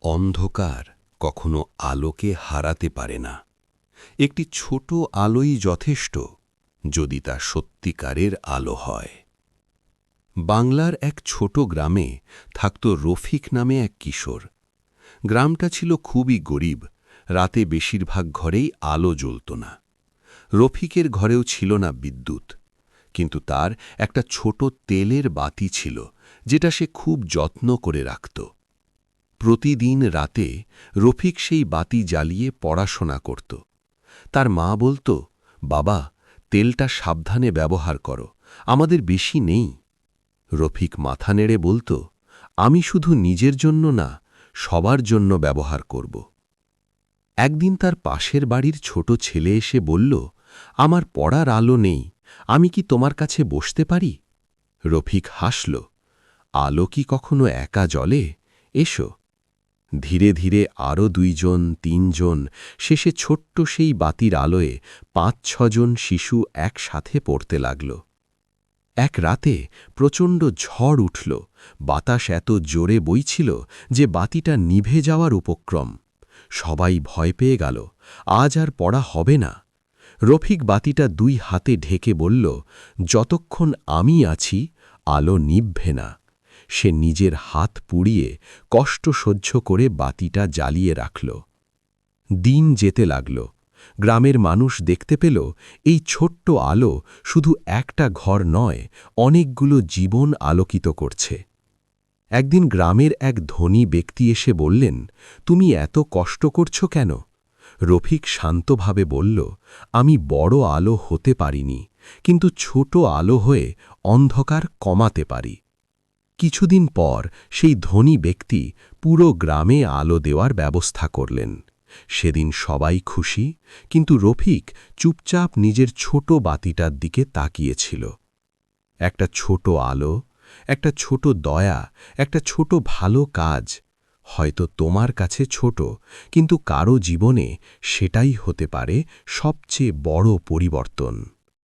অন্ধকার কখনো আলোকে হারাতে পারে না। একটি ছোট আলোই যথেষ্ট, যদি তা সত্যিকারের আলো হয়। বাংলার এক ছোট গ্রামে থাকত রফিক নামে এক কিশোর। গ্রামটা ছিল খুবই গরিব, রাতে বেশিরভাগ ঘরেই আলো জ্বলত না। রফিকের ঘরেও ছিল না বিদ্যুৎ, কিন্তু তার একটা ছোট তেলের বাতি ছিল, যেটা সে খুব যত্ন করে রাখত। প্রতিদিন রাতে রফিক সেই বাতি জ্বালিয়ে পড়াশোনা করত। তার মা বলত, বাবা, তেলটা সাবধানে ব্যবহার করো, আমাদের বেশি নেই। রফিক মাথা নেড়ে বলত, আমি শুধু নিজের জন্য না, সবার জন্য ব্যবহার করব। একদিন তার পাশের বাড়ির ছোট ছেলে এসে বলল, আমার পড়ার আলো নেই, আমি কি তোমার কাছে বসতে পারি? রফিক হাসল, আলো কি কখনো একা জ্বলে? এসো। ধীরে ধীরে আরও 2 জন, 3 জন, শেষে ছোট্ট সেই বাতির আলোয় 5-6 জন শিশু একসাথে পড়তে লাগল। এক রাতে প্রচণ্ড ঝড় উঠল, বাতাস এত জোরে বইছিল যে বাতিটা নিভে যাওয়ার উপক্রম। সবাই ভয় পেয়ে গেল, আজ আর পড়া হবে না। রফিক বাতিটা 2 হাতে ঢেকে বলল, যতক্ষণ আমি আছি আলো নিভবে না। সে নিজের হাত পুড়িয়ে কষ্ট সহ্য করে বাতিটা জ্বালিয়ে রাখল। দিন যেতে লাগল। গ্রামের মানুষ দেখতে পেল এই ছোট্ট আলো শুধু একটা ঘর নয়, অনেকগুলো জীবন আলোকিত করছে। একদিন গ্রামের এক ধনী ব্যক্তি এসে বললেন, তুমি এত কষ্ট করছো কেন? রফিক শান্তভাবে বলল, আমি বড় আলো হতে পারিনি, কিন্তু ছোট আলো হয়ে অন্ধকার কমাতে পারি। কিছুদিন পর সেই ধনী ব্যক্তি পুরো গ্রামে আলো দেওয়ার ব্যবস্থা করলেন। সেদিন সবাই খুশি, কিন্তু রফিক চুপচাপ নিজের ছোট বাতিটার দিকে তাকিয়েছিল। একটা ছোট আলো, একটা ছোট দয়া, একটা ছোট ভালো কাজ। হয়তো তোমার কাছে ছোট, কিন্তু কারো জীবনে সেটাই হতে পারে সবচেয়ে বড় পরিবর্তন।